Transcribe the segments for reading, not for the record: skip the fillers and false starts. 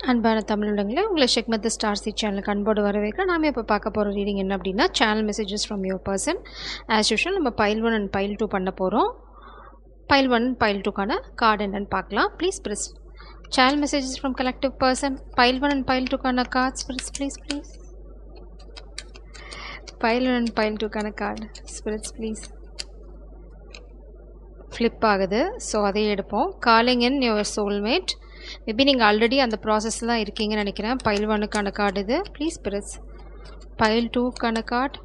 அன்பான தமிழுங்களே, உங்களை ஷெக்மத் star seat சேனலுக்கு அன்போடு வரவேற்கிறேன். நாம் இப்போ பார்க்க போகிற ரீடிங் என்ன அப்படின்னா, channel messages from your person. As usual நம்ம பைல் 1 அண்ட் பைல் 2 பண்ண போகிறோம். பைல் 1 பைல் 2க்கான கார்டு என்னன்னு பார்க்கலாம். Please press channel messages from collective person. Pile 1 and pile 2க்கான cards please. Pile 1 and pile 2க்கான கார்டு ஸ்பிரிட்ஸ் ப்ளீஸ். ஃப்ளிப் ஆகுது, so அதையே எடுப்போம். Calling in your soulmate. Maybe நீங்கள் ஆல்ரெடி அந்த ப்ராசஸில் தான் இருக்கீங்கன்னு நினைக்கிறேன். பைல் 1க்கான கார்டு இது. Please press. பைல் 2க்கான card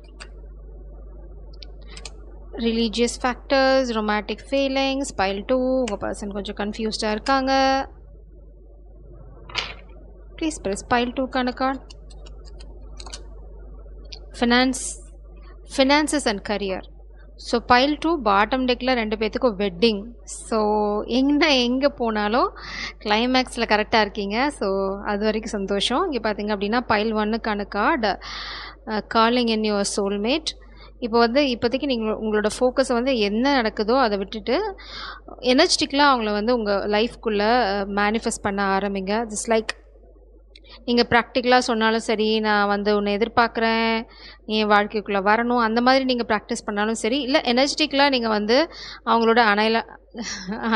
religious factors, romantic feelings. Pile 2 உங்கள் பர்சன் கொஞ்சம் கன்ஃபியூஸ்டாக இருக்காங்க. Please press. பைல் 2க்கான card finances and career. So file 2 bottom டெக்கில் 2 பேர்த்துக்கும் வெட்டிங். ஸோ எங்கே போனாலும் கிளைமேக்ஸில் கரெக்டாக இருக்கீங்க. ஸோ அது வரைக்கும் சந்தோஷம். இங்கே பார்த்தீங்க அப்படின்னா பைல் 1க்கான card calling in your soulmate. இப்போதைக்கு நீங்கள் உங்களோட ஃபோக்கஸை என்ன நடக்குதோ அதை விட்டுட்டு எனர்ஜெட்டிக்கலாக அவங்கள உங்கள் லைஃப்குள்ளே மேனிஃபெஸ்ட் பண்ண ஆரம்பிங்க. ஜஸ்ட் லைக் நீங்கள் ப்ராக்டிக்கலாக சொன்னாலும் சரி, நான் உன்னை எதிர்பார்க்குறேன், நீ என் வாழ்க்கைக்குள்ளே வரணும், அந்த மாதிரி நீங்கள் ப்ராக்டிஸ் பண்ணாலும் சரி, இல்லை எனர்ஜெட்டிக்கலாக நீங்கள் அவங்களோட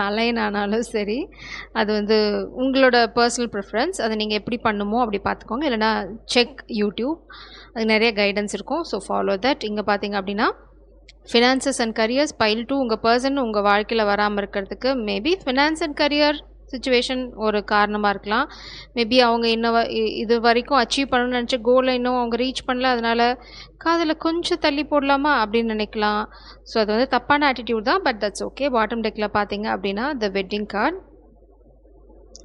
அலைன் ஆனாலும் சரி, அது உங்களோட பர்சனல் ப்ரிஃபரன்ஸ். அதை நீங்கள் எப்படி பண்ணுமோ அப்படி பார்த்துக்கோங்க. இல்லைனா செக் யூடியூப், அது நிறைய கைடன்ஸ் இருக்கும். So follow that. இங்கே பார்த்தீங்க அப்படின்னா ஃபினான்சஸ் அண்ட் கரியர்ஸ். பைல் 2 உங்கள் பர்சன் உங்கள் வாழ்க்கையில் வராமல் இருக்கிறதுக்கு maybe finance and career situation ஒரு காரணமாக இருக்கலாம். மேபி அவங்க இது வரைக்கும் அச்சீவ் பண்ணணும்னு நினச்ச கோலை இன்னும் அவங்க ரீச் பண்ணல, அதனால் காதில் கொஞ்சம் தள்ளி போடலாமா அப்படின்னு நினைக்கலாம். ஸோ அது தப்பான ஆட்டிடியூட் தான், பட் தட்ஸ் ஓகே. பாட்டம் டெக்கில் பார்த்தீங்க அப்படின்னா த வெட்டிங் கார்டு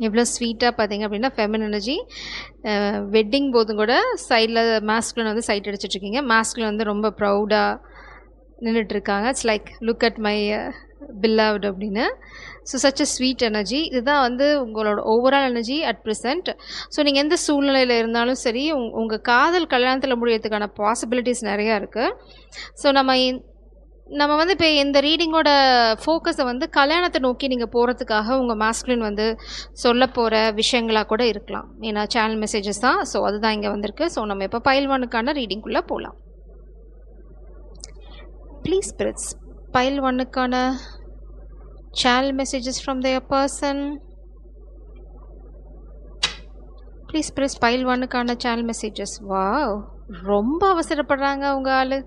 எவ்வளோ ஸ்வீட்டாக பார்த்தீங்க அப்படின்னா ஃபெமின் எனர்ஜி. வெட்டிங் போதும் கூட சைடில் மாஸ்குலன் சைட் அடிச்சிட்ருக்கீங்க. மாஸ்குலன் ரொம்ப ப்ரௌடாக நின்றுட்டுருக்காங்க. It's like look at my beloved அப்படின்னு. So such a sweet energy. இதுதான் உங்களோட overall energy at present. So நீங்கள் எந்த சூழ்நிலையில் இருந்தாலும் சரி, உங்கள் காதல் கல்யாணத்தில் முடியறதுக்கான பாசிபிலிட்டிஸ் நிறையா இருக்குது. ஸோ நம்ம இப்போ இந்த ரீடிங்கோட ஃபோக்கஸை கல்யாணத்தை நோக்கி நீங்கள் போகிறதுக்காக உங்கள் மாஸ்குலின் சொல்ல போகிற விஷயங்களாக கூட இருக்கலாம். ஏன்னா சேனல் மெசேஜஸ் தான். ஸோ அதுதான் இங்கே வந்திருக்கு. ஸோ நம்ம இப்போ பைல் 1க்கான ரீடிங்குள்ளே போகலாம். Please spirits. பைல் 1க்கான channel messages from their person. Please press pile 1க்கான channel messages. வாவ், ரொம்ப அவசரப்படுறாங்க உங்க ஆளு.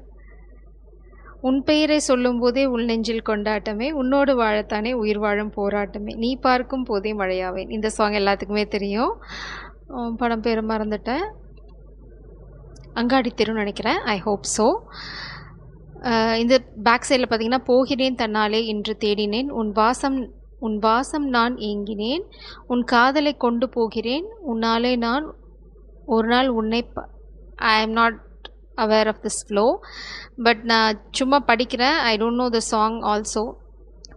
உன் பெயரை சொல்லும் போதே உள் நெஞ்சில் கொண்டாட்டமே, உன்னோடு வாழத்தானே உயிர் வாழும் போராட்டமே, நீ பார்க்கும் போதே மழையாவேன். இந்த சாங் எல்லாத்துக்குமே தெரியும். படம் பேர் மறந்துட்டேன். அங்காடி தெருன்னு நினைக்கிறேன். I hope so. இந்த பேக் சைடில் பார்த்தீங்கன்னா போகிறேன் தன்னாலே இன்று தேடினேன், உன் வாசம் நான் ஏங்கினேன், உன் காதலை கொண்டு போகிறேன், உன்னாலே நான் ஒரு நாள் உன்னை I am not aware of this flow, but நான் சும்மா படிக்கிறேன். I don't know the song also.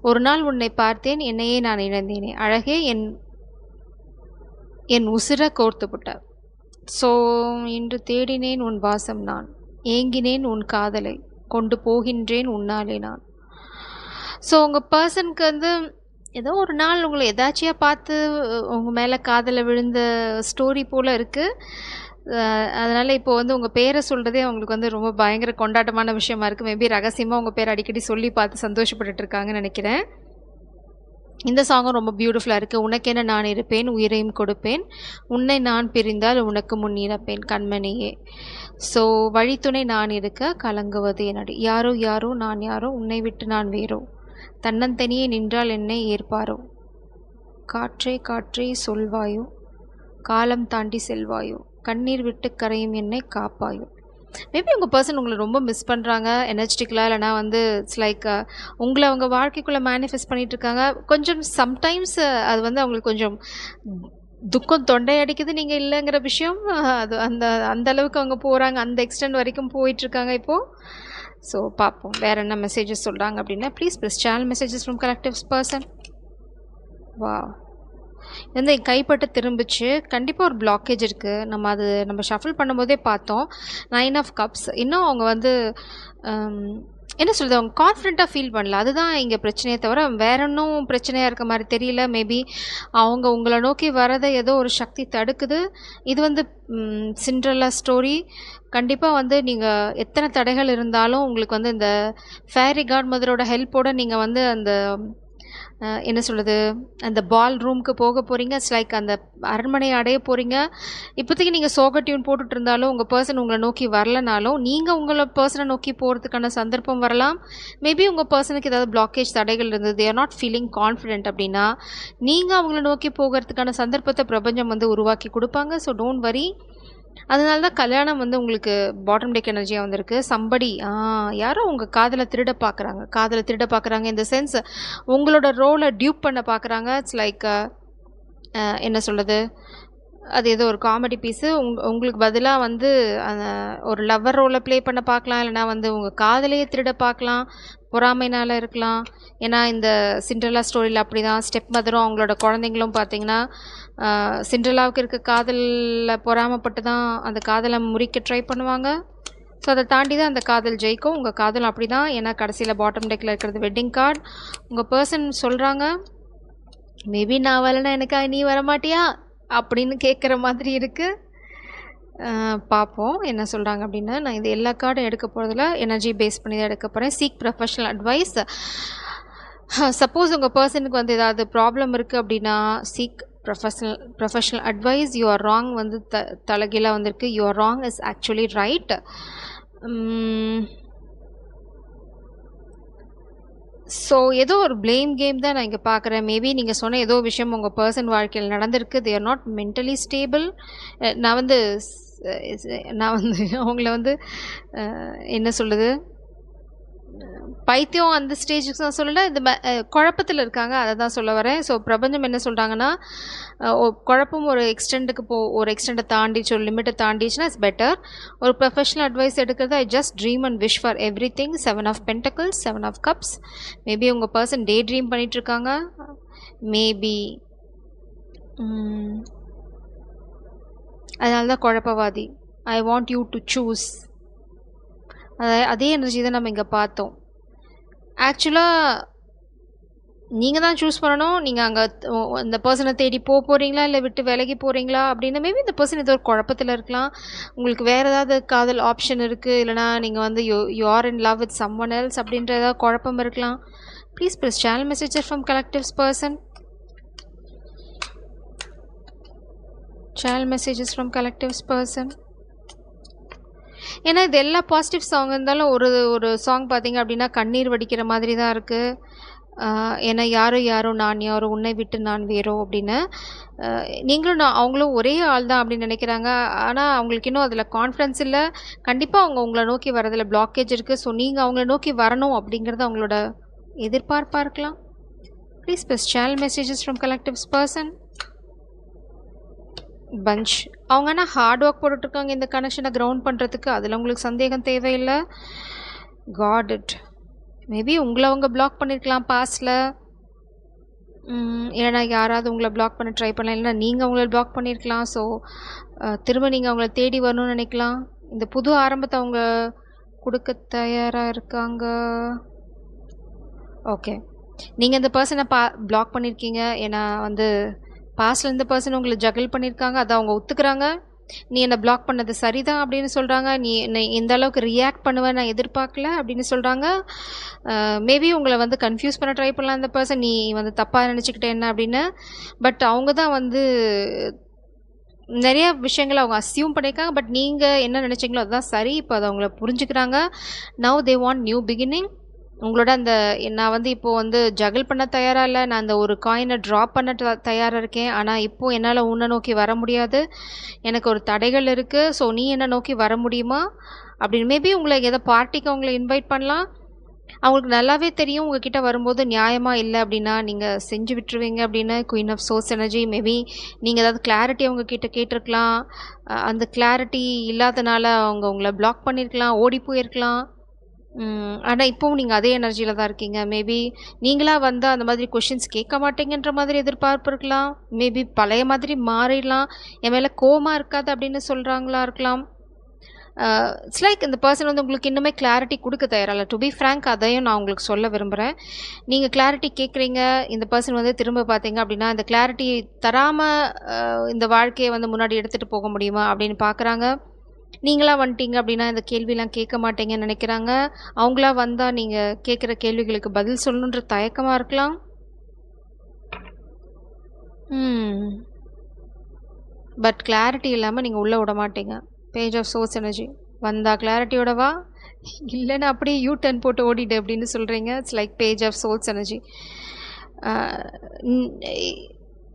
ஒரு நாள் உன்னை பார்த்தேன், என்னையே நான் இழந்தேனே, அழகே என் உசிரை கோர்த்து விட்ட. ஸோ இன்று தேடினேன் உன் வாசம் நான் ஏங்கினேன், உன் காதலை கொண்டு போகின்றேன், உன்னாலே நான். ஸோ உங்கள் பர்சனுக்கு ஏதோ ஒரு நாள் உங்களை எதாச்சியாக பார்த்து உங்கள் மேலே காதலை விழுந்த ஸ்டோரி போல் இருக்குது. அதனால் இப்போ உங்கள் பேரை சொல்கிறதே அவங்களுக்கு ரொம்ப பயங்கர கொண்டாட்டமான விஷயமா இருக்குது. மேபி ரகசியமாக உங்கள் பேரை அடிக்கடி சொல்லி பார்த்து சந்தோஷப்பட்டுருக்காங்கன்னு நினைக்கிறேன். இந்த சாங்கும் ரொம்ப பியூட்டிஃபுல்லாக இருக்குது. உனக்கென நான் இருப்பேன், உயிரையும் கொடுப்பேன், உன்னை நான் பிரிந்தால் உனக்கு முன் இறப்பேன் கண்மணியே. ஸோ வழித்துணை நான் இருக்க கலங்குவது என்னடி, யாரோ யாரோ நான் யாரோ, உன்னை விட்டு நான் வேறோ, தன்னந்தனியே நின்றால் என்னை ஏற்பாரோ, காற்றே காற்றே சொல்வாயோ, காலம் தாண்டி செல்வாயோ, கண்ணீர் விட்டு கரையும் என்னை காப்பாயோ. மேபி உங்கள் பர்சன் உங்களை ரொம்ப மிஸ் பண்ணுறாங்க எனர்ஜெட்டிக்கலாக. இல்லைனா இட்ஸ் லைக் உங்களை அவங்க வாழ்க்கைக்குள்ளே மேனிஃபெஸ்ட் பண்ணிகிட்ருக்காங்க. கொஞ்சம் சம்டைம்ஸ் அது அவங்களுக்கு கொஞ்சம் துக்கம் தொண்டை அடிக்குது நீங்கள் இல்லைங்கிற விஷயம். அது அந்த அளவுக்கு அவங்க போகிறாங்க, அந்த எக்ஸ்டெண்ட் வரைக்கும் போயிட்டுருக்காங்க இப்போது. ஸோ பார்ப்போம் வேறு என்ன மெசேஜஸ் சொல்கிறாங்க அப்படின்னா. Please plus channel messages from collectives person. வா, கைப்பட்டு திரும்பிச்சு. கண்டிப்பாக ஒரு பிளாக்கேஜ் இருக்குது. நம்ம ஷஃபிள் பண்ணும்போதே பார்த்தோம். 9 ஆஃப் கப்ஸ். இன்னும் அவங்க என்ன சொல்றது, அவங்க கான்ஃபிடென்ட்டாக ஃபீல் பண்ணல. அதுதான் இங்கே பிரச்சனையே தவிர வேற ஒன்றும் பிரச்சனையாக இருக்க மாதிரி தெரியல. மேபி அவங்க உங்களை நோக்கி வரதை ஏதோ ஒரு சக்தி தடுக்குது. இது வந்து சிண்ட்ரெல்லா ஸ்டோரி. கண்டிப்பாக வந்து நீங்கள் எத்தனை தடைகள் இருந்தாலும் உங்களுக்கு வந்து இந்த ஃபேரி காட் மதரோட ஹெல்ப்போட நீங்கள் வந்து அந்த என்ன சொல்கிறது, அந்த பால் ரூமுக்கு போக போகிறீங்க. இட்ஸ் லைக் அந்த அரண்மனையை அடைய போகிறீங்க. இப்போதைக்கு நீங்கள் சோக டியூன் போட்டுட்டு இருந்தாலும் உங்கள் பர்சன் உங்களை நோக்கி வரலனாலும் நீங்கள் உங்களை பர்சனை நோக்கி போகிறதுக்கான சந்தர்ப்பம் வரலாம். மேபி உங்கள் பர்சனுக்கு ஏதாவது பிளாக்கேஜ் தடைகள் இருந்தது, they are not feeling confident அப்படின்னா நீங்கள் அவங்கள நோக்கி போகிறதுக்கான சந்தர்ப்பத்தை பிரபஞ்சம் வந்து உருவாக்கி கொடுப்பாங்க. So don't worry. அதனால தான் கல்யாணம் வந்து உங்களுக்கு பாட்டம் டெக் எனர்ஜியாக வந்திருக்கு. சம்படி யாரோ உங்கள் காதலை திருட பார்க்குறாங்க. இந்த சென்ஸ் உங்களோட ரோலை டியூப் பண்ண பார்க்குறாங்க. இட்ஸ் லைக் என்ன சொல்கிறது, அது ஏதோ ஒரு காமெடி பீஸு. உங்களுக்கு பதிலாக வந்து ஒரு லவ்வர் ரோலை ப்ளே பண்ண பார்க்கலாம். இல்லைனா வந்து உங்கள் காதலையே திருட பார்க்கலாம். பொறாமைனால் இருக்கலாம். ஏன்னா இந்த சிண்ட்ரெல்லா ஸ்டோரியில் அப்படி தான் ஸ்டெப் மதரும் அவங்களோட குழந்தைங்களும் பார்த்தீங்கன்னா சிண்ட்ரெல்லாவுக்கு இருக்க காதலில் பொறாமப்பட்டு தான் அந்த காதலை முறிக்க ட்ரை பண்ணுவாங்க. ஸோ அதை தாண்டி தான் அந்த காதல் ஜெயிக்கும். உங்கள் காதல் அப்படி தான். ஏன்னா கடைசியில் பாட்டம் டெக்கில் இருக்கிறது வெட்டிங் கார்டு. உங்கள் பர்சன் சொல்கிறாங்க, மேபி நான் வரலைன்னா எனக்காக நீ வரமாட்டியா அப்படின்னு கேட்குற மாதிரி இருக்குது. பார்ப்போம் என்ன சொல்கிறாங்க அப்படின்னு. நான் இது எல்லா கார்டும் எடுக்க போகிறதுல எனர்ஜி பேஸ் பண்ணி தான் எடுக்க போகிறேன். Seek professional advice. சப்போஸ் உங்கள் பர்சனுக்கு வந்து ஏதாவது ப்ராப்ளம் இருக்குது அப்படின்னா seek professional advice. You are wrong வந்து தலைகீழாக வந்திருக்கு. You are wrong is actually right. So ஏதோ ஒரு ப்ளேம் கேம் தான் நான் இங்கே பார்க்குறேன். மேபி நீங்கள் சொன்ன ஏதோ விஷயம் உங்கள் பர்சன் வாழ்க்கையில் நடந்திருக்கு. They are not mentally stable. நான் வந்து அவங்கள வந்து என்ன சொல்லுது, பைத்தியம் அந்த ஸ்டேஜுக்கு நான் சொல்லலை, இந்த குழப்பத்தில் இருக்காங்க, அதை தான் சொல்ல வரேன். ஸோ பிரபஞ்சம் என்ன சொல்கிறாங்கன்னா, குழப்பம் ஒரு எக்ஸ்டெண்டை தாண்டிச்சு, ஒரு லிமிட்டை தாண்டிச்சுன்னா இட்ஸ் பெட்டர். ஒரு ப்ரொஃபஷனல் அட்வைஸ் எடுக்கிறது, I just dream and wish for everything. 7 of pentacles, 7 of cups. Maybe உங்கள் பர்சன் டே ட்ரீம் பண்ணிகிட்ருக்காங்க. மேபி அதனால தான் குழப்பவாதி. I want you to choose. அதே எனர்ஜி தான் நம்ம இங்கே பார்த்தோம். ஆக்சுவலாக நீங்கள் தான் சூஸ் பண்ணணும். நீங்கள் அங்கே இந்த பர்சனை தேடி போகிறீங்களா இல்லை விட்டு விலகி போகிறீங்களா அப்படின்னு. மேபி இந்த பர்சன் ஏதோ ஒரு குழப்பத்தில் இருக்கலாம். உங்களுக்கு வேறு ஏதாவது காதல் ஆப்ஷன் இருக்குது, இல்லைனா நீங்கள் வந்து you are in love with someone else அப்படின்ற ஏதாவது குழப்பம் இருக்கலாம். Please press channel messages from collectives person. Channel messages from collectives person. ஏன்னா இது எல்லா பாசிட்டிவ் சாங் இருந்தாலும் ஒரு சாங் பார்த்தீங்க அப்படின்னா கண்ணீர் வடிக்கிற மாதிரி தான் இருக்குது. ஏன்னா யாரோ நான் யாரோ உன்னை விட்டு நான் வேறோ அப்படின்னு. நீங்களும் அவங்களும் ஒரே ஆள் தான் அப்படின்னு நினைக்கிறாங்க. ஆனால் அவங்களுக்கு இன்னும் அதில் கான்ஃபிடன்ஸ் இல்லை. கண்டிப்பாக அவங்க உங்களை நோக்கி வரதில் பிளாக்கேஜ் இருக்குது. ஸோ நீங்கள் அவங்கள நோக்கி வரணும் அப்படிங்கிறது அவங்களோட எதிர்பார்ப்பாக இருக்கலாம். Please plus channel messages from collectives person. Punch. அவங்க ஆனால் ஹார்ட் ஒர்க் போட்டுட்ருக்காங்க இந்த கனெக்ஷனை கிரவுண்ட் பண்ணுறதுக்கு. அதில் உங்களுக்கு சந்தேகம் தேவையில்லை. Got it. மேபி உங்களை அவங்க பிளாக் பண்ணியிருக்கலாம் பாஸ்டில். இல்லைனா யாராவது உங்களை பிளாக் பண்ண ட்ரை பண்ணலாம், இல்லைனா நீங்கள் அவங்கள பிளாக் பண்ணியிருக்கலாம். ஸோ திரும்ப நீங்கள் அவங்கள தேடி வரணும்னு நினைக்கலாம். இந்த புது ஆரம்பத்தை அவங்க கொடுக்க தயாராக இருக்காங்க. ஓகே, நீங்கள் இந்த பர்சனை பிளாக் பண்ணியிருக்கீங்க. ஏன்னா வந்து பாஸ்டில் இந்த பர்சன் உங்களை ஜகிள் பண்ணியிருக்காங்க. அதை அவங்க ஒத்துக்கிறாங்க. நீ என்னை பிளாக் பண்ணது சரிதான் அப்படின்னு சொல்கிறாங்க. நீ என்னை எந்த அளவுக்கு ரியாக்ட் பண்ணுவேன் நான் எதிர்பார்க்கல அப்படின்னு சொல்கிறாங்க. மேபி உங்களை வந்து கன்ஃபியூஸ் பண்ண ட்ரை பண்ணலாம் இந்த பர்சன், நீ வந்து தப்பாக நினச்சிக்கிட்டே என்ன அப்படின்னு. பட் அவங்க தான் வந்து நிறைய விஷயங்களை அவங்க அஸ்யூம் பண்ணியிருக்காங்க. பட் நீங்கள் என்ன நினச்சிங்களோ அதுதான் சரி. இப்போ அதை அவங்கள புரிஞ்சுக்கிறாங்க. Now they want new beginning. உங்களோட அந்த நான் வந்து இப்போது வந்து ஜகிள் பண்ண தயாராக இல்லை, நான் அந்த ஒரு காயினை ட்ராப் பண்ண தயாராக இருக்கேன். ஆனால் இப்போது என்னால் உன்னை நோக்கி வர முடியாது, எனக்கு ஒரு தடைகள் இருக்குது. ஸோ நீ என்னை நோக்கி வர முடியுமா அப்படின்னு. மேபி உங்களை எதை பார்ட்டிக்கு அவங்கள இன்வைட் பண்ணலாம். அவங்களுக்கு நல்லாவே தெரியும் உங்ககிட்ட வரும்போது நியாயமாக இல்லை அப்படின்னா நீங்கள் செஞ்சு விட்டுருவீங்க அப்படின்னு. Queen of swords energy. Maybe நீங்கள் ஏதாவது கிளாரிட்டி அவங்கக்கிட்ட கேட்டிருக்கலாம். அந்த கிளாரிட்டி இல்லாதனால அவங்க உங்களை பிளாக் பண்ணியிருக்கலாம், ஓடி போயிருக்கலாம். ஆனால் இப்போவும் நீங்கள் அதே எனர்ஜியில் தான் இருக்கீங்க. மேபி நீங்களாக வந்தால் அந்த மாதிரி கொஷின்ஸ் கேட்க மாட்டீங்கன்ற மாதிரி எதிர்பார்ப்பு இருக்கலாம். மேபி பழைய மாதிரி மாறிடலாம். என் மேலே கோவமாக இருக்காது அப்படின்னு சொல்கிறாங்களா இருக்கலாம். இட்ஸ் லைக் இந்த பர்சன் வந்து உங்களுக்கு இன்னுமே கிளாரிட்டி கொடுக்க தயாரில்ல. டு பி ஃப்ரேங்க் அதையும் நான் உங்களுக்கு சொல்ல விரும்புகிறேன். நீங்கள் கிளாரிட்டி கேட்குறீங்க, இந்த பர்சன் வந்து திரும்ப பார்த்தீங்க அப்படின்னா இந்த கிளாரிட்டி தராமல் இந்த வாழ்க்கையை வந்து முன்னாடி எடுத்துகிட்டு போக முடியுமா அப்படின்னு பார்க்குறாங்க. நீங்களா வந்துட்டீங்க அப்படின்னா இந்த கேள்விலாம் கேட்க மாட்டீங்கன்னு நினைக்கிறாங்க. அவங்களா வந்தால் நீங்கள் கேட்குற கேள்விகளுக்கு பதில் சொல்லணுன்ற தயக்கமாக இருக்கலாம். பட் கிளாரிட்டி இல்லாமல் நீங்கள் உள்ளே விட மாட்டீங்க. பேஜ் ஆஃப் சோர்ஸ் எனர்ஜி வந்தால் கிளாரிட்டியோட வா, இல்லைன்னா அப்படியே யூ டர்ன் போட்டு ஓடிடு அப்படின்னு சொல்கிறீங்க. It's like page of swords energy.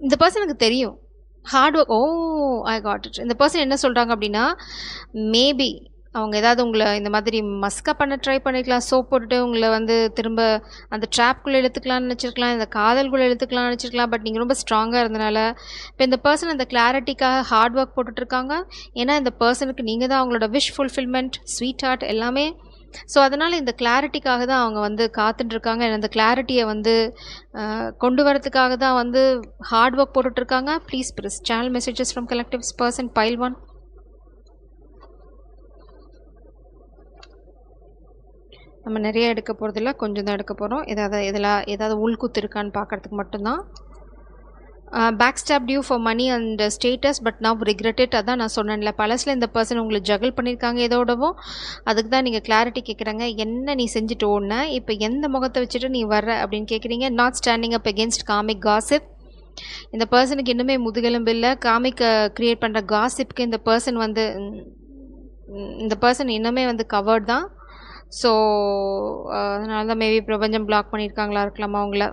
இந்த பர்சனுக்கு தெரியும் hard work. I got it. இந்த பர்சன் என்ன சொல்கிறாங்க அப்படின்னா, மேபி அவங்க ஏதாவது உங்களை இந்த மாதிரி மஸ்கா பண்ண ட்ரை பண்ணிக்கலாம். சோப் போட்டுட்டு உங்களை வந்து திரும்ப அந்த ட்ராப்குள்ளே இழுத்துக்கலாம்னு நினச்சிருக்கலாம், இந்த காதல்குள்ளே இழுத்துக்கலாம்னு நினச்சிருக்கலாம். பட் நீங்கள் ரொம்ப ஸ்ட்ராங்காக இருந்தனால இப்போ இந்த பர்சன் அந்த கிளாரிட்டிக்காக ஹார்ட் ஒர்க் போட்டுட்ருக்காங்க. ஏன்னா இந்த பர்சனுக்கு நீங்கள் தான் அவங்களோட விஷ் ஃபுல்ஃபில்மெண்ட், ஸ்வீட் ஹார்ட் எல்லாமே. ஸோ அதனால் இந்த கிளாரிட்டிக்காக தான் அவங்க வந்து காத்துட்ருக்காங்க. அந்த கிளாரிட்டியை வந்து கொண்டு வரதுக்காக தான் வந்து ஹார்ட் ஒர்க் போட்டுட்ருக்காங்க. Please press channel messages from collectives person pile 1. நம்ம நிறைய எடுக்க போகிறதில்ல, கொஞ்சம் தான் எடுக்க போகிறோம். ஏதாவது உள்குத்து இருக்கான்னு பார்க்குறதுக்கு மட்டும்தான். Back stab due for money and status but now regretted. அதான் நான் சொன்னேன்ல, பழசில் இந்த பர்சன் உங்களை ஜகல் பண்ணியிருக்காங்க எதோடவும். அதுக்கு தான் நீங்கள் கிளாரிட்டி கேட்குறாங்க. என்ன நீ செஞ்சுட்டு ஓடுன, இப்போ எந்த முகத்தை வச்சுட்டு நீ வர்ற அப்படின்னு கேட்குறீங்க. Not standing up against comic gossip. இந்த பர்சனுக்கு இன்னுமே முதுகெலும்பு இல்லை. காமிக் க்ரியேட் பண்ணுற காசிப்க்கு இந்த பர்சன் இன்னுமே வந்து கவர்ட் தான். ஸோ அதனால தான் மேபி பிரபஞ்சம் பிளாக் பண்ணியிருக்காங்களா இருக்கலாமா அவங்கள.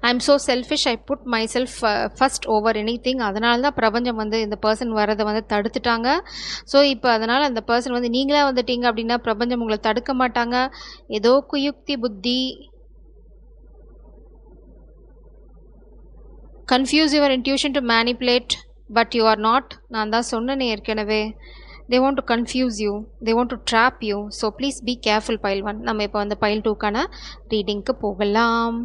I am so selfish, I put myself first over anything. அதனால தான் பிரபஞ்சம் வந்து இந்த பர்சன் வரதை வந்து தடுத்துட்டாங்க. ஸோ இப்போ அதனால் அந்த பர்சன் வந்து நீங்களே வந்துட்டீங்க அப்படின்னா பிரபஞ்சம் உங்களை தடுக்க மாட்டாங்க. ஏதோ குயுக்தி புத்தி, confuse your intuition to manipulate but you are not. நான் தான் சொன்னேனே ஏற்கனவே. they want to confuse you, they want to trap you, so please be careful. pile 1. நம்ம இப்போ வந்து pile 2க்கான ரீடிங்க்கு போகலாம்.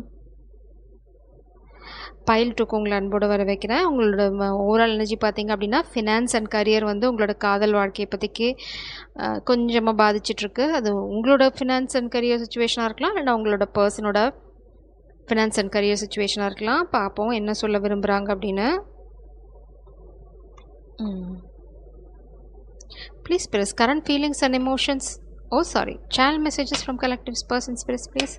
pile 2க்கு உங்களை அன்போடு வர வைக்கிறேன். உங்களோட ஓவரால் எனர்ஜி பார்த்தீங்க அப்படின்னா ஃபினான்ஸ் அண்ட் கரியர் வந்து உங்களோட காதல் வாழ்க்கையை பற்றிக்கு கொஞ்சமாக பாதிச்சிட்ருக்கு. அது உங்களோட ஃபினான்ஸ் அண்ட் கரியர் சுச்சுவேஷனாக இருக்கலாம், இல்லைன்னா உங்களோட பர்சனோட ஃபினான்ஸ் அண்ட் கரியர் சுச்சுவேஷனாக இருக்கலாம். பார்ப்போம் என்ன சொல்ல விரும்புகிறாங்க அப்படின்னு. Please press current feelings and emotions. Oh sorry, channel messages from collectives persons press please.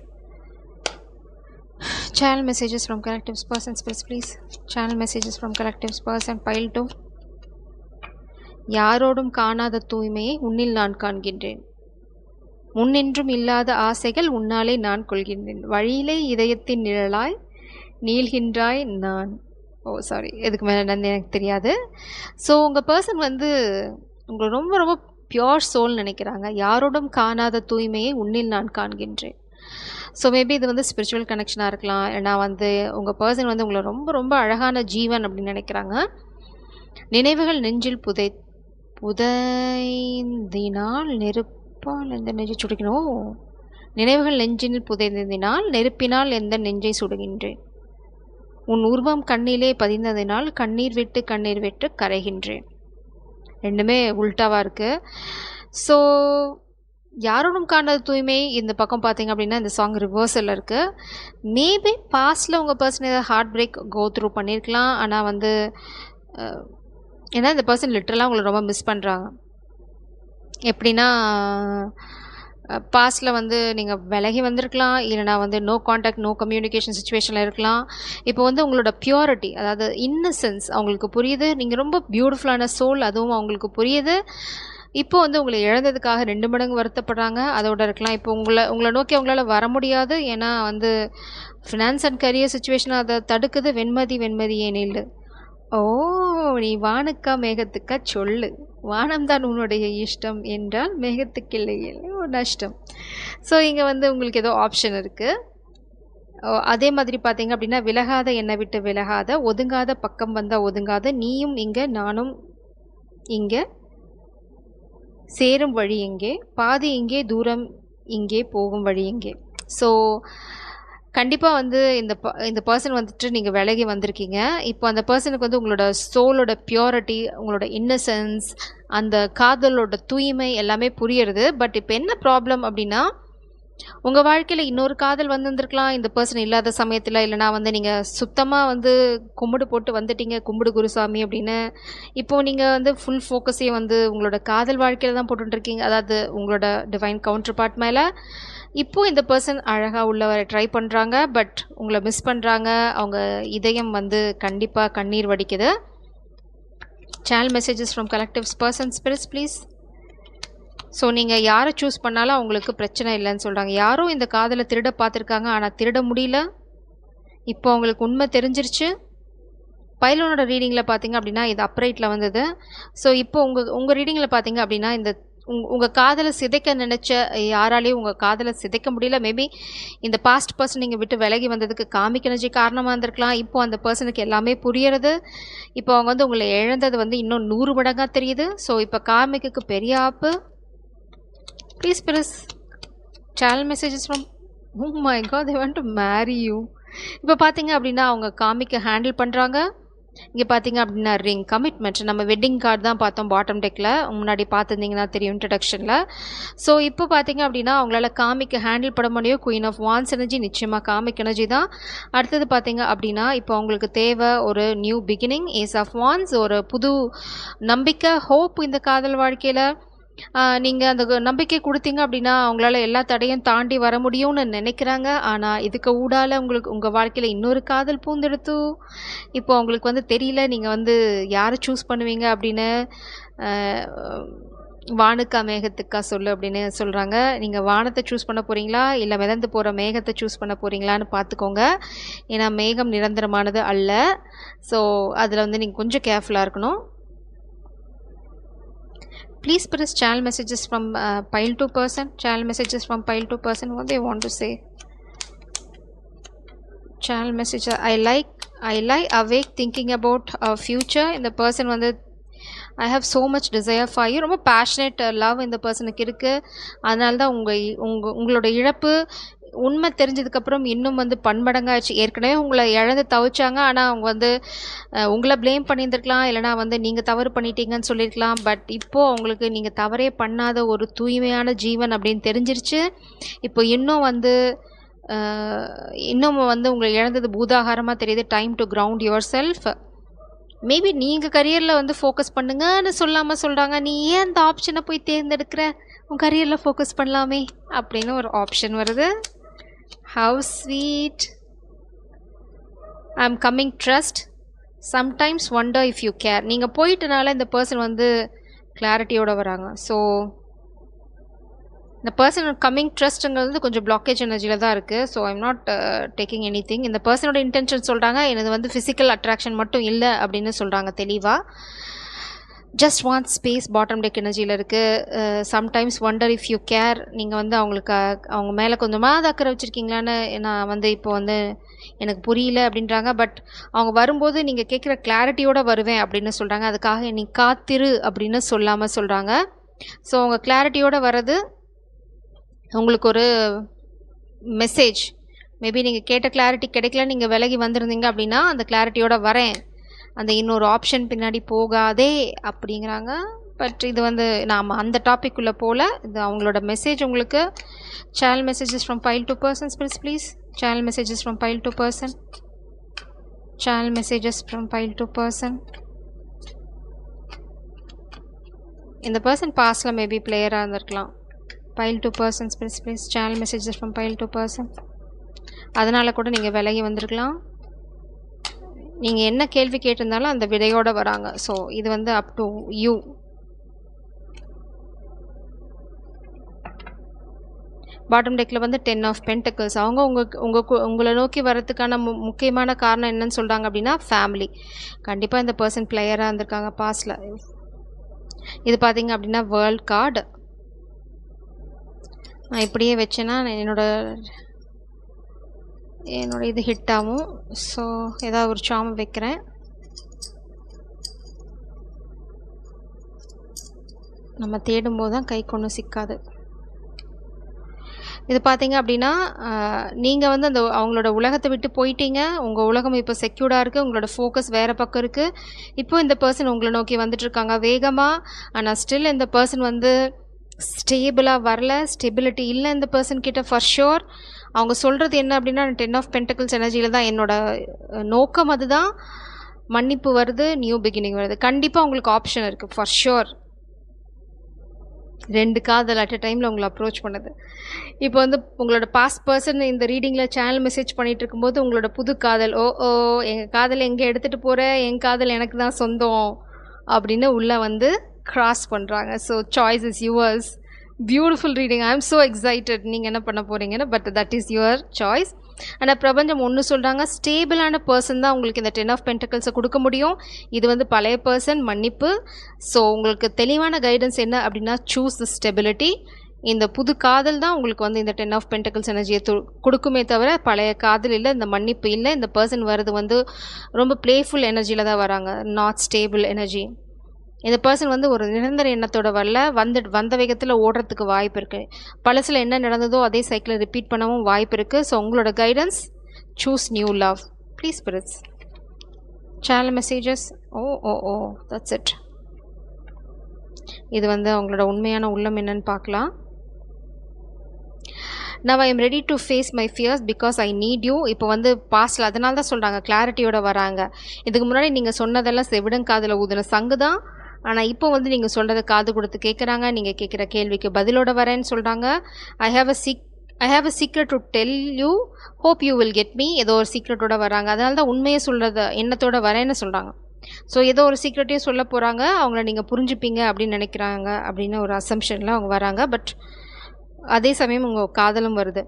Channel messages from collectives persons press please. Channel messages from collectives person pile 2. யாரோடும் காணாத தூய்மையை உன்னில் நான் காண்கின்றேன். முன்னின்றும் இல்லாத ஆசைகள் உன்னாலே நான் கொள்கின்றேன். வழியிலே இதயத்தின் நிழலாய் நீள்கின்றாய் நான். சாரி, எதுக்கு மேலே நன்றி எனக்கு தெரியாது. ஸோ உங்கள் பர்சன் வந்து உங்களை ரொம்ப ரொம்ப பியோர் சோல் நினைக்கிறாங்க. யாரோடும் காணாத தூய்மையை உன்னில் நான் காண்கின்றேன். ஸோ மேபி இது வந்து ஸ்பிரிச்சுவல் கனெக்ஷனாக இருக்கலாம், இல்லைனா வந்து உங்கள் பர்சன் வந்து உங்களை ரொம்ப ரொம்ப அழகான ஜீவன் அப்படின்னு நினைக்கிறாங்க. நினைவுகள் நெஞ்சில் புதைந்தினால் நெருப்பால் எந்த நெஞ்சை சுடுகினோம். நினைவுகள் நெஞ்சில் புதைந்தினால் நெருப்பினால் எந்த நெஞ்சை சுடுகின்றேன். உன் உருவம் கண்ணிலே பதிந்ததினால் கண்ணீர் விட்டு கரைகின்றேன். ரெண்டுமே உல்ட்டாவாக இருக்குது. ஸோ யாரோடும் காணாத தூய்மை இந்த பக்கம் பார்த்தீங்க அப்படின்னா இந்த சாங் ரிவர்சலில் இருக்குது. மேபி பாஸ்டில் உங்கள் பர்சன் ஏதாவது ஹார்ட் பிரேக் கோ த்ரூ பண்ணியிருக்கலாம். ஆனால் வந்து ஏன்னா இந்த பர்சன் லிட்டரலாக உங்களை ரொம்ப மிஸ் பண்ணுறாங்க. எப்படின்னா பாஸ்டில் வந்து நீங்கள் விலகி வந்திருக்கலாம், இல்லைனா வந்து நோ காண்டாக்ட் நோ கம்யூனிகேஷன் சுச்சுவேஷனில் இருக்கலாம். இப்போ வந்து உங்களோட பியூரிட்டி, அதாவது இன்னசென்ஸ் அவங்களுக்கு புரியுது. நீங்கள் ரொம்ப பியூட்டிஃபுல்லான சோல், அதுவும் அவங்களுக்கு புரியுது. இப்போ வந்து உங்களை இழந்ததுக்காக 2 மடங்கு வருத்தப்படுறாங்க. அதோட இருக்கலாம். இப்போ உங்களை நோக்கி அவங்களால வர முடியாது. ஏன்னா வந்து ஃபினான்ஸ் அண்ட் கரியர் சுச்சுவேஷன் அதை தடுக்குது. வெண்மதி ஏனில் நீ வானுக்கா மேகத்துக்கா சொல்லு, வானம்தான் உன்னுடைய இஷ்டம் என்றால் மேகத்துக்கு இல்லை நஷ்டம். ஸோ இங்கே வந்து உங்களுக்கு ஏதோ ஆப்ஷன் இருக்குது. அதே மாதிரி பார்த்தீங்க அப்படின்னா விலகாத என்னை விட்டு விலகாத, ஒதுங்காத பக்கம் வந்தால் ஒதுங்காத, நீயும் இங்கே நானும் இங்கே, சேரும் வழி எங்கே, பாதி இங்கே, தூரம் இங்கே, போகும் வழி எங்கே. ஸோ கண்டிப்பா வந்து இந்த பெர்சன் வந்துட்டு நீங்க விலகி வந்திருக்கீங்க. இப்போ அந்த பெர்சனுக்கு வந்து உங்களோட சோலோட பியூரிட்டி, உங்களோட இன்னசென்ஸ், அந்த காதலோட தூய்மை எல்லாமே புரியுறது. பட் இப்ப என்ன ப்ராப்ளம் அப்டின்னா, உங்க வாழ்க்கையில இன்னொரு காதல் வந்திருந்திருக்கலாம். இந்த பெர்சன் இல்லாத சமயத்துல. இல்லன்னா வந்து நீங்க சுத்தமா வந்து கும்பிடு போட்டு வந்துட்டீங்க. கும்பிடு குருசாமி அப்படின்னு. இப்போ நீங்க வந்து ஃபுல் ஃபோக்கஸையும் வந்து உங்களோட காதல் வாழ்க்கையில தான் போட்டுட்டுருக்கீங்க. அதாவது உங்களோட டிவைன் கவுண்டர் பார்ட் மேல. இப்போ இந்த பெர்சன் அழகா உள்ள வர ட்ரை பண்றாங்க. பட் உங்கள மிஸ் பண்றாங்க. அவங்க இதயம் வந்து கண்டிப்பா கண்ணீர் வடிக்குது. Channel messages from collectives person spirits please. So நீங்கள் யாரை சூஸ் பண்ணாலும் அவங்களுக்கு பிரச்சனை இல்லைன்னு சொல்கிறாங்க. யாரும் இந்த காதலை திருட பார்த்துருக்காங்க, ஆனால் திருட முடியல. இப்போ அவங்களுக்கு உண்மை தெரிஞ்சிருச்சு. பைலோனோட ரீடிங்கில் பார்த்தீங்க அப்படின்னா இது அப்ரைட்டில் வந்தது. ஸோ இப்போ உங்கள் ரீடிங்கில் பார்த்தீங்க அப்படின்னா இந்த உங்கள் காதலை சிதைக்க நினச்ச யாராலையும் உங்கள் காதலை சிதைக்க முடியல. மேபி இந்த பாஸ்ட் பர்சன் நீங்கள் விட்டு விலகி வந்ததுக்கு காமிக் எனர்ஜி காரணமாக இருந்திருக்கலாம். இப்போ அந்த பர்சனுக்கு எல்லாமே புரியறது. இப்போ அவங்க வந்து உங்களை இழந்தது வந்து இன்னும் 100 மடங்காக தெரியுது. ஸோ இப்போ காமிக்கு பெரிய ஆப்பு. Please press channel messages from oh my god they want to marry you. இப்போ பார்த்தீங்க அப்படின்னா அவங்க காமிக்க ஹேண்டில் பண்ணுறாங்க. இங்கே பார்த்தீங்க அப்படின்னா ரிங் கமிட்மெண்ட். நம்ம வெட்டிங் கார்டு தான் பார்த்தோம் பாட்டம் டெக்கில். முன்னாடி பார்த்துருந்தீங்கன்னா தெரியும் இன்ட்ரடக்ஷனில். ஸோ இப்போ பார்த்தீங்க அப்படின்னா அவங்களால காமிக்க ஹேண்டில் பண்ண முடியும். குயின் ஆஃப் வான்ஸ் எனர்ஜி நிச்சயமாக காமிக் எனர்ஜி தான். அடுத்தது பார்த்தீங்க அப்படின்னா இப்போ அவங்களுக்கு தேவை ஒரு new beginning. Ace of wands ஒரு புது நம்பிக்கை, ஹோப் இந்த காதல் வாழ்க்கையில். நீங்கள் அந்த நம்பிக்கை கொடுத்தீங்க அப்படின்னா அவங்களால எல்லா தடையும் தாண்டி வர முடியும்னு நினைக்கிறாங்க. ஆனால் இதுக்கு ஊடால உங்கள் வாழ்க்கையில் இன்னொரு காதல் பூந்தெடுத்து இப்போ அவங்களுக்கு வந்து தெரியல நீங்கள் வந்து யாரை சூஸ் பண்ணுவீங்க அப்படின்னு. வானுக்கா மேகத்துக்கா சொல்லு அப்படின்னு சொல்கிறாங்க. நீங்கள் வானத்தை சூஸ் பண்ண போகிறீங்களா இல்லை மிதந்து போகிற மேகத்தை சூஸ் பண்ண போகிறீங்களான்னு பார்த்துக்கோங்க. ஏன்னா மேகம் நிரந்தரமானது அல்ல. ஸோ அதில் வந்து நீங்கள் கொஞ்சம் கேர்ஃபுல்லாக இருக்கணும். Please press channel messages from pile 2 person. Channel messages from pile 2 person. What they want to say? Channel message. I lie awake thinking about our future. இந்த person வந்து I have so much desire for you. ரொம்ப passionate love இந்த பர்சனுக்கு இருக்குது. அதனால தான் உங்களோட இழப்பு உண்மை தெரிஞ்சதுக்கப்புறம் இன்னும் வந்து பன்மடங்காச்சு. ஏற்கனவே உங்களை இழந்து தவிச்சாங்க. ஆனால் அவங்க வந்து உங்களை ப்ளேம் பண்ணியிருந்துருக்கலாம். இல்லைனா வந்து நீங்கள் தவறு பண்ணிட்டீங்கன்னு சொல்லியிருக்கலாம். பட் இப்போது அவங்களுக்கு நீங்கள் தவறே பண்ணாத ஒரு தூய்மையான ஜீவன் அப்படின்னு தெரிஞ்சிருச்சு. இப்போ இன்னும் வந்து உங்களை இழந்தது பூதாகாரமாக தெரியுது. Time to ground your self. Maybe நீங்கள் கரியரில் வந்து ஃபோக்கஸ் பண்ணுங்கன்னு சொல்லாமல் சொல்கிறாங்க. நீ ஏன் அந்த ஆப்ஷனை போய் தேர்ந்தெடுக்கிற? உன் கரியரில் ஃபோக்கஸ் பண்ணலாமே அப்படின்னு ஒரு ஆப்ஷன் வருது. How sweet. I'm coming trust. Sometimes wonder if you care. நீங்கள் போயிட்டனால இந்த பர்சன் வந்து கிளாரிட்டியோடு வராங்க. ஸோ இந்த பர்சன் கம்மிங் ட்ரஸ்ட்டுங்கிறது கொஞ்சம் பிளாக்கேஜ் எனர்ஜியில் தான் இருக்குது. So I'm not taking any thing. இந்த பர்சனோட இன்டென்ஷன் சொல்கிறாங்க எனது வந்து ஃபிசிக்கல் அட்ராக்ஷன் மட்டும் இல்லை அப்படின்னு சொல்கிறாங்க தெளிவாக. Just want space bottom deck எனர்ஜியில் இருக்குது. Sometimes wonder if you care. நீங்கள் வந்து அவங்க மேலே கொஞ்சமாக அக்கறை வச்சுருக்கீங்களான்னு நான் வந்து இப்போ வந்து எனக்கு புரியல அப்படின்றாங்க. பட் அவங்க வரும்போது நீங்கள் கேட்குற கிளாரிட்டியோடு வருவேன் அப்படின்னு சொல்கிறாங்க. அதுக்காக நீ காத்திரு அப்படின்னு சொல்லாமல் சொல்கிறாங்க. ஸோ அவங்க கிளாரிட்டியோடு வர்றது உங்களுக்கு ஒரு மெசேஜ். மேபி நீங்கள் கேட்ட கிளாரிட்டி கிடைக்கல, நீங்கள் விலகி வந்திருந்தீங்க அப்படின்னா அந்த கிளாரிட்டியோடு வரேன், அந்த இன்னொரு ஆப்ஷன் பின்னாடி போகாதே அப்படிங்கிறாங்க. பட் இது வந்து நாம் அந்த டாபிக் உள்ள போல. இது அவங்களோட மெசேஜ் உங்களுக்கு. Channel messages from file 2 persons please. Channel messages from file 2 person. Channel messages from file 2 person. இந்த பர்சன் பாஸ்டில் மேபி பிளேயராக இருந்திருக்கலாம். File 2 persons please. Channel messages from file 2 person. அதனால் கூட நீங்கள் விலகி வந்திருக்கலாம். நீங்கள் என்ன கேள்வி கேட்டிருந்தாலும் அந்த விடையோடு வராங்க. ஸோ இது வந்து அப் டு யூ. பாட்டம் டெக்கில் வந்து 10 ஆஃப் பென்டக்கிள்ஸ். அவங்க உங்களை நோக்கி வரதுக்கான முக்கியமான காரணம் என்னன்னு சொல்கிறாங்க அப்படின்னா ஃபேமிலி. கண்டிப்பாக இந்த பர்சன் பிளேயராக இருந்திருக்காங்க பாஸ்டில். இது பார்த்தீங்க அப்படின்னா வேர்ல்ட் கார்டு. நான் இப்படியே வச்சேன்னா என்னோட இது ஹிட் ஆகும். ஸோ ஏதாவது ஒரு சாம் வைக்கிறேன். நம்ம தேடும்போது தான் கைக்கு ஒன்றும் சிக்காது. இது பார்த்தீங்க அப்படின்னா, நீங்க வந்து அந்த அவங்களோட உலகத்த விட்டு போயிட்டீங்க. உங்க உலகம் இப்போ செக்யூர்டா இருக்கு. உங்களோட ஃபோக்கஸ் வேற பக்கம் இருக்கு. இப்போ இந்த பெர்சன் உங்கள நோக்கி வந்துட்டுருக்காங்க வேகமா. ஆனா ஸ்டில் இந்த பெர்சன் வந்து ஸ்டேபிளா வரல. ஸ்டெபிலிட்டி இல்ல இந்த பெர்சன் கிட்ட ஃபார் ஷூர். அவங்க சொல்றது என்ன அப்படின்னா, 10 ஆஃப் பென்டக்கிள்ஸ் எனர்ஜியில தான் என்னோட நோக்கம் அதுதான். மன்னிப்பு வருது, நியூ பிகினிங் வருது. கண்டிப்பா உங்களுக்கு ஆப்ஷன் இருக்கு ஃபார் ஷூர். 2 காதல் அட் அ டைமில் உங்களை அப்ரோச் பண்ணுது. இப்போ வந்து உங்களோட பாஸ்ட் பர்சன் இந்த ரீடிங்கில் சேனல் மெசேஜ் பண்ணிட்டு இருக்கும்போது உங்களோட புது காதல், ஓ ஓ எங்கள் காதல் எங்கே எடுத்துகிட்டு போகிற, என் காதல் எனக்கு தான் சொந்தம் அப்படின்னு உள்ளே வந்து கிராஸ் பண்ணுறாங்க. So choice is yours. Beautiful reading. I am so excited நீங்கள் என்ன பண்ண போகிறீங்கன்னு. But that is your choice. ஆனால் பிரபஞ்சம் ஒன்று சொல்கிறாங்க, ஸ்டேபிளான பர்சன் தான் உங்களுக்கு இந்த 10 ஆஃப் பென்டக்கிள்ஸை கொடுக்க முடியும். இது வந்து பழைய பர்சன், மன்னிப்பு. ஸோ உங்களுக்கு தெளிவான கைடன்ஸ் என்ன அப்படின்னா, சூஸ் த ஸ்டெபிலிட்டி. இந்த புது காதல் தான் உங்களுக்கு வந்து இந்த 10 ஆஃப் பென்டக்கிள்ஸ் எனர்ஜியை கொடுக்குமே தவிர பழைய காதல் இல்லை, இந்த மன்னிப்பு இல்லை. இந்த பர்சன் வர்றது வந்து ரொம்ப பிளேஃபுல் எனர்ஜியில் தான் வராங்க, நாட் ஸ்டேபிள் எனர்ஜி. இந்த பர்சன் வந்து ஒரு நிரந்தர எண்ணத்தோட வரல, வந்த வேகத்தில் ஓடுறதுக்கு வாய்ப்பு இருக்குது. பழசில் என்ன நடந்ததோ அதே சைக்கிளை ரிப்பீட் பண்ணவும் வாய்ப்பு இருக்குது. ஸோ உங்களோட guidance, choose new love please spirits. Channel messages. Oh oh oh that's it. இது வந்து அவங்களோட உண்மையான உள்ளம் என்னன்னு பார்க்கலாம். Now I am ready to face my fears because I need you. இப்போ வந்து பாஸ்டில் அதனால தான் சொல்கிறாங்க, கிளாரிட்டியோட வராங்க. இதுக்கு முன்னாடி நீங்கள் சொன்னதெல்லாம் செவிடங்காதில் ஊதின சங்கு தான். ஆனால் இப்போ வந்து நீங்கள் சொல்கிறத காது கொடுத்து கேட்குறாங்க. நீங்கள் கேட்குற கேள்விக்கு பதிலோட வரேன்னு சொல்கிறாங்க. I have a secret to tell you, hope you will get me. ஏதோ ஒரு சீக்ரெட்டோட வராங்க. அதனால தான் உண்மையை சொல்கிறத எண்ணத்தோட வரேன்னு சொல்கிறாங்க. ஸோ ஏதோ ஒரு சீக்ரெட்டையும் சொல்ல போகிறாங்க. அவங்கள நீங்கள் புரிஞ்சுப்பீங்க அப்படின்னு நினைக்கிறாங்க அப்படின்னு ஒரு அசம்ஷனில் அவங்க வராங்க. பட் அதே சமயம் உங்கள் காதலும் வருது.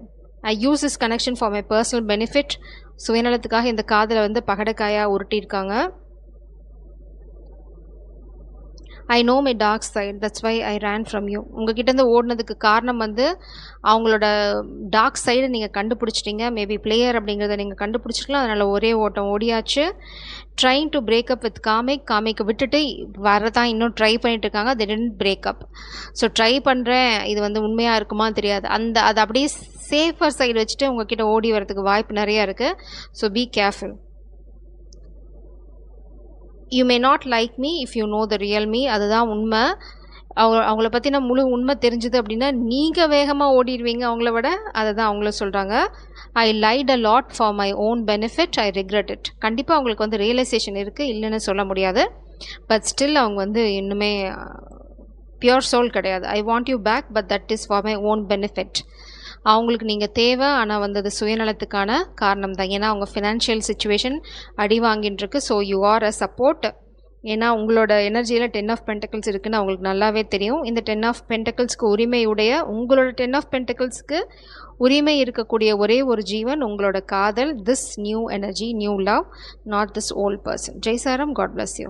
I use this connection for my personal benefit. சுயநலத்துக்காக இந்த காதலை வந்து பகடக்காயாக உருட்டியிருக்காங்க. I know my dark side, that's why I ran from you. உங்ககிட்டேருந்து ஓடினதுக்கு காரணம் வந்து அவங்களோட டார்க் சைடை நீங்கள் கண்டுபிடிச்சிட்டிங்க. மேபி பிளேயர் அப்படிங்கிறத நீங்கள் கண்டுபிடிச்சிக்கலாம். அதனால் ஒரே ஓட்டம் ஓடியாச்சு. ட்ரைங் டு பிரேக்கப் வித் காமிக்கை விட்டுட்டு வரதான் இன்னும் ட்ரை பண்ணிட்டு இருக்காங்க. they didn't break up. So try பண்ணுறேன், இது வந்து உண்மையாக இருக்குமா தெரியாது. அது அப்படியே சேஃபர் சைடு வச்சுட்டு உங்ககிட்ட ஓடி வரதுக்கு வாய்ப்பு நிறையா இருக்குது. So be careful. You may not like me if you know the real me. அதுதான் உண்மை. அவங்கள பற்றின முழு உண்மை தெரிஞ்சுது அப்படின்னா நீங்கள் வேகமாக ஓடிடுவீங்க அவங்கள விட. அதை தான் அவங்கள சொல்கிறாங்க. I lied a lot for my own benefit, I regret it. கண்டிப்பாக அவங்களுக்கு வந்து ரியலைசேஷன் இருக்குது, இல்லைன்னு சொல்ல முடியாது. பட் ஸ்டில் அவங்க வந்து இன்னுமே பியூர் சோல் கிடையாது. I want you back but that is for my own benefit. அவங்களுக்கு நீங்கள் தேவை, ஆனால் வந்து அது சுயநலத்துக்கான காரணம் தான். ஏன்னா அவங்க ஃபினான்ஷியல் சுச்சுவேஷன் அடி வாங்கின்ட்டுருக்கு. So you are a support. ஏன்னா உங்களோட எனர்ஜியில் 10 ஆஃப் பென்டக்கிள்ஸ் இருக்குதுன்னு அவங்களுக்கு நல்லாவே தெரியும். இந்த 10 ஆஃப் பென்டக்கிள்ஸ்க்கு உரிமையுடைய, உங்களோட 10 ஆஃப் பென்டக்கிள்ஸ்க்கு உரிமை இருக்கக்கூடிய ஒரே ஒரு ஜீவன் உங்களோட காதல். This new energy, new love, not this old person. ஜெய் சாரம். God bless you.